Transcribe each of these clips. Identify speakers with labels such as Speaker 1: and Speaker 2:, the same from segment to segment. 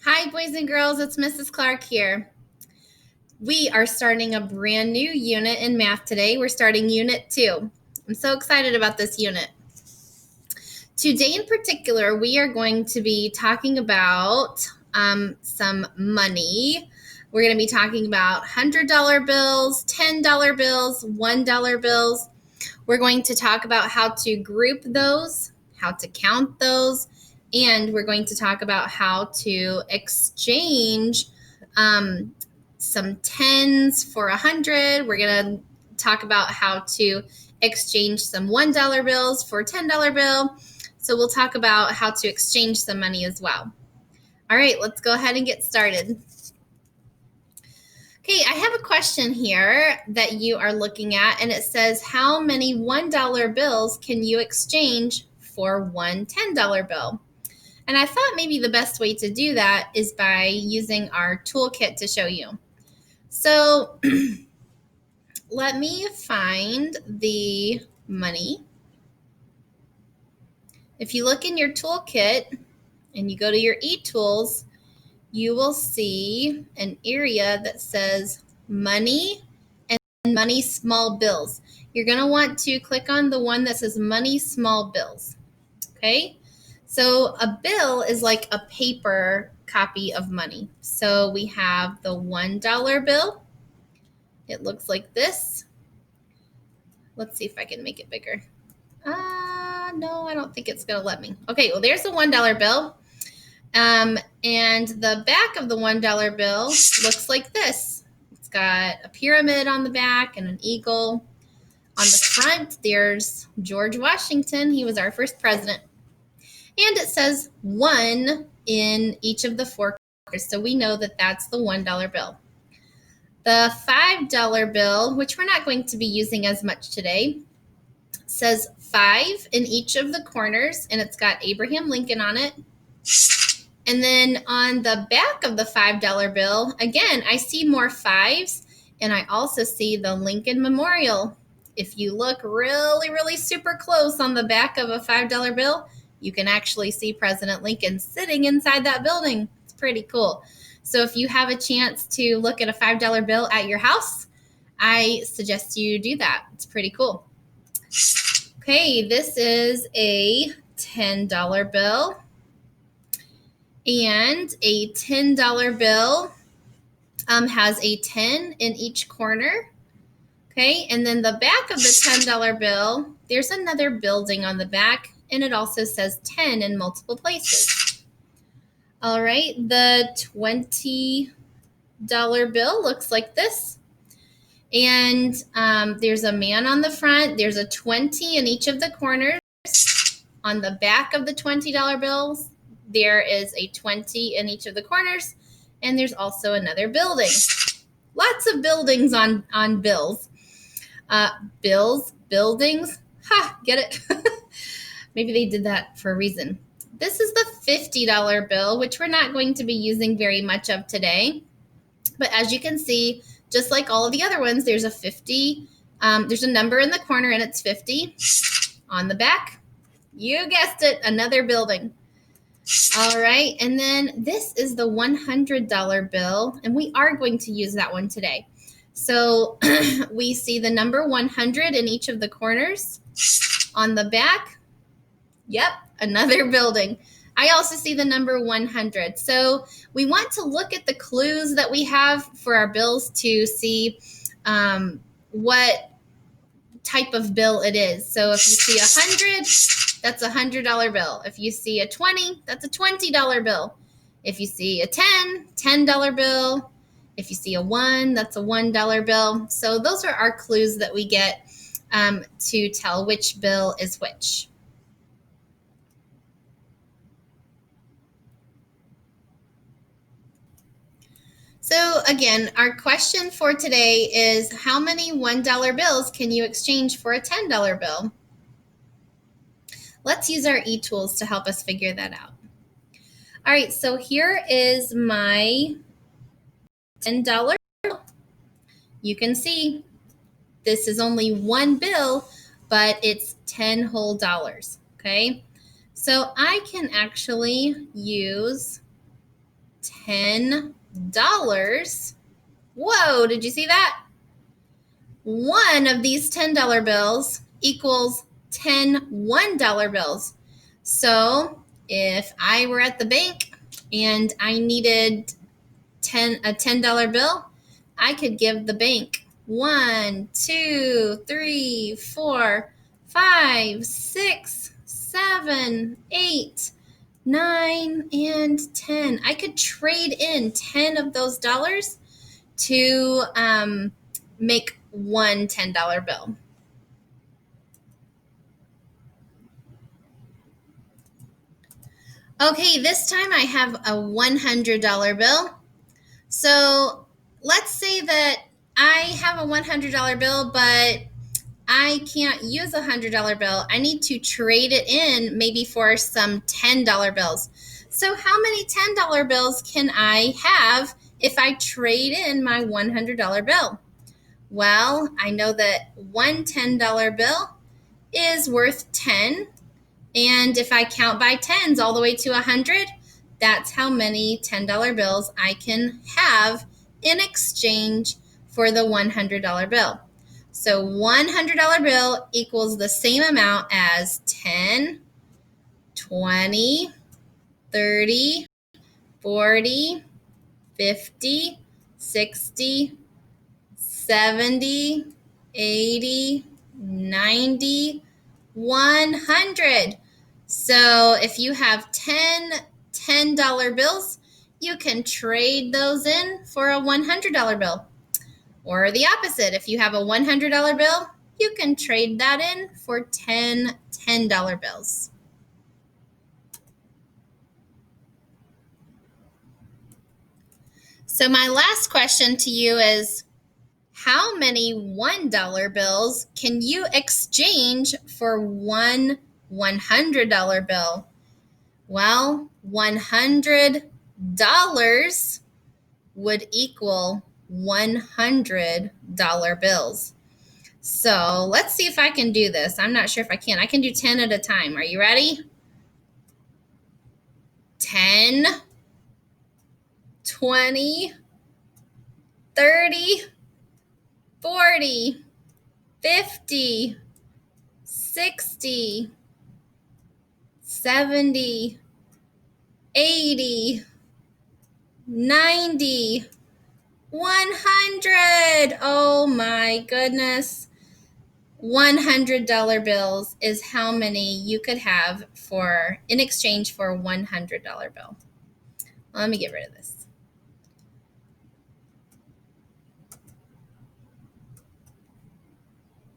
Speaker 1: Hi, boys and girls. It's Mrs. Clark here. We are starting a brand new unit in math today. We're starting Unit 2. I'm so excited about this unit. Today in particular, we are going to be talking about some money. We're going to be talking about $100 bills, $10 bills, $1 bills. We're going to talk about how to group those, how to count those, and we're going to talk about how to exchange some tens for 100. We're going to talk about how to exchange some $1 bills for a $10 bill. So we'll talk about how to exchange some money as well. All right, let's go ahead and get started. Okay, I have a question here that you are looking at, and it says, how many $1 bills can you exchange for one $10 bill? And I thought maybe the best way to do that is by using our toolkit to show you. So let me find the money. If you look in your toolkit and you go to your eTools, you will see an area that says money and money small bills. You're going to want to click on the one that says money small bills. Okay, so a bill is like a paper copy of money. So we have the $1 bill. It looks like this. Let's see if I can make it bigger. No, I don't think it's going to let me. Okay, well, there's the $1 bill. And the back of the $1 bill looks like this. It's got a pyramid on the back and an eagle. On the front, there's George Washington. He was our first president. And it says 1 in each of the 4 quarters. So we know that that's the $1 bill. The $5 bill, which we're not going to be using as much today, says 5 in each of the corners, and it's got Abraham Lincoln on it. And then on the back of the $5 bill, again, I see more 5s, and I also see the Lincoln Memorial. If you look really, really super close on the back of a $5 bill, you can actually see President Lincoln sitting inside that building. It's pretty cool. So if you have a chance to look at a $5 bill at your house, I suggest you do that. It's pretty cool. Okay, this is a $10 bill. And a $10 bill has a 10 in each corner. Okay, and then the back of the $10 bill, there's another building on the back, and it also says 10 in multiple places. All right, the $20 bill looks like this. And there's a man on the front. There's a 20 in each of the corners. On the back of the $20 bills, there is a 20 in each of the corners, and there's also another building. Lots of buildings on bills. Bills, buildings, get it? Maybe they did that for a reason. This is the $50 bill, which we're not going to be using very much of today. But as you can see, just like all of the other ones, there's a 50. There's a number in the corner, and it's 50. On the back, you guessed it, another building. All right, and then this is the $100 bill, and we are going to use that one today. So we see the number 100 in each of the corners. On the back, yep, another building. I also see the number 100. So we want to look at the clues that we have for our bills to see what type of bill it is. So if you see 100, that's a $100 bill. If you see a 20, that's a $20 bill. If you see a 10, $10 bill. If you see a 1, that's a $1 bill. So those are our clues that we get to tell which bill is which. So again, our question for today is, how many $1 bills can you exchange for a $10 bill? Let's use our eTools to help us figure that out. All right, so here is my $10 bill. You can see this is only one bill, but it's 10 whole dollars, okay? So I can actually use $10. Whoa, did you see that? One of these $10 bills equals 10 $1 bills. So if I were at the bank and I needed a $10 bill, I could give the bank 1, 2, 3, 4, 5, 6, 7, 8, 9, and 10. I could trade in 10 of those dollars to make one $10 bill. Okay, this time I have a $100 bill. So let's say that I have a $100 bill, but I can't use a $100 bill. I need to trade it in maybe for some $10 bills. So how many $10 bills can I have if I trade in my $100 bill? Well, I know that one $10 bill is worth 10. And if I count by tens all the way to 100, that's how many $10 bills I can have in exchange for the $100 bill. So $100 bill equals the same amount as 10, 20, 30, 40, 50, 60, 70, 80, 90, 100. So if you have 10 $10 bills, you can trade those in for a $100 bill. Or the opposite, if you have a $100 bill, you can trade that in for 10 $10 bills. So my last question to you is, how many $1 bills can you exchange for one $100 bill? Well, $100 would equal $100 bills. So let's see if I can do this. I'm not sure if I can. I can do 10 at a time. Are you ready? 10, 20, 30, 40, 50, 60, 70, 80, 90, 100. Oh my goodness. $100 bills is how many you could have in exchange for a $100 bill. Let me get rid of this.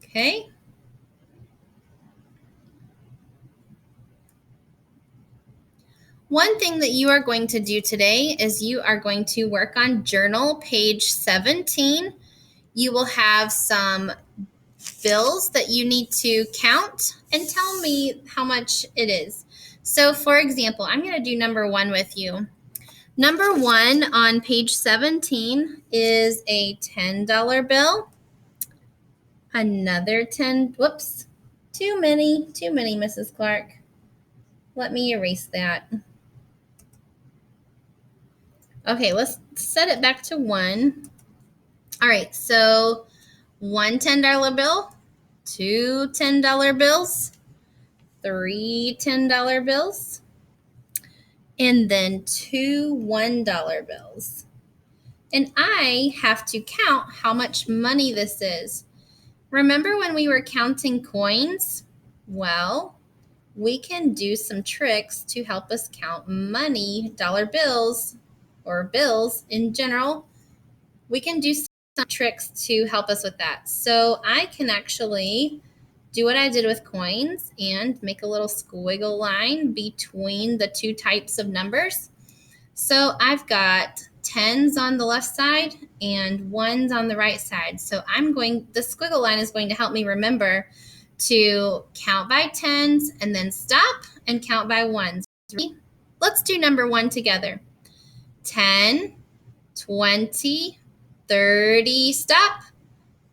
Speaker 1: Okay. One thing that you are going to do today is you are going to work on journal page 17. You will have some bills that you need to count and tell me how much it is. So for example, I'm going to do number 1 with you. Number 1 on page 17 is a $10 bill. Another 10, whoops, too many, Mrs. Clark. Let me erase that. Okay, let's set it back to 1. All right, so one $10 bill, two $10 bills, three $10 bills, and then two $1 bills. And I have to count how much money this is. Remember when we were counting coins? Well, we can do some tricks to help us count money, dollar bills, or bills in general. We can do some tricks to help us with that. So I can actually do what I did with coins and make a little squiggle line between the two types of numbers. So I've got tens on the left side and ones on the right side. So the squiggle line is going to help me remember to count by tens and then stop and count by ones. Let's do number 1 together. 10, 20, 30, stop,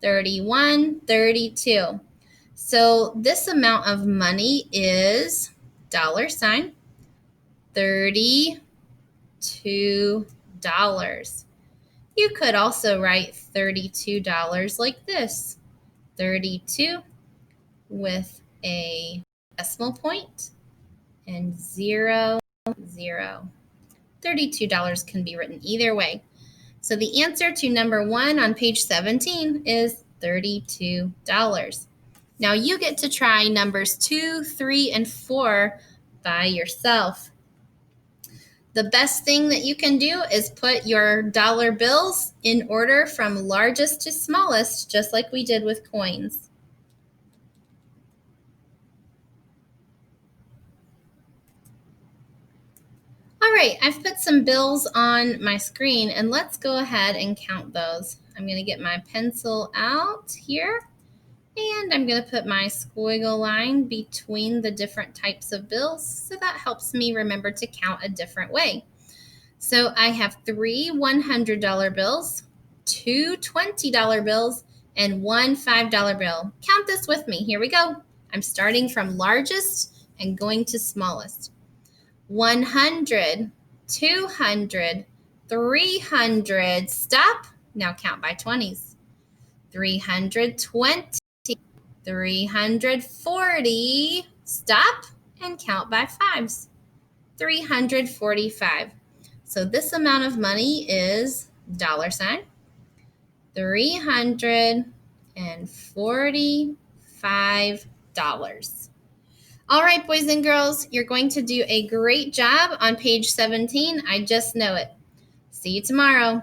Speaker 1: 31, 32. So this amount of money is $32. You could also write $32 like this. 32 with a decimal point and 0, 0. $32 can be written either way. So the answer to number 1 on page 17 is $32. Now you get to try numbers 2, 3, and 4 by yourself. The best thing that you can do is put your dollar bills in order from largest to smallest, just like we did with coins. All right, I've put some bills on my screen, and let's go ahead and count those. I'm going to get my pencil out here, and I'm going to put my squiggle line between the different types of bills, so that helps me remember to count a different way. So I have 3 $100 bills, 2 $20 bills, and 1 $5 bill. Count this with me. Here we go. I'm starting from largest and going to smallest. 100, 200, 300, stop. Now count by 20s. 320, 340, stop, and count by 5s. 345. So this amount of money is $345. All right, boys and girls, you're going to do a great job on page 17. I just know it. See you tomorrow.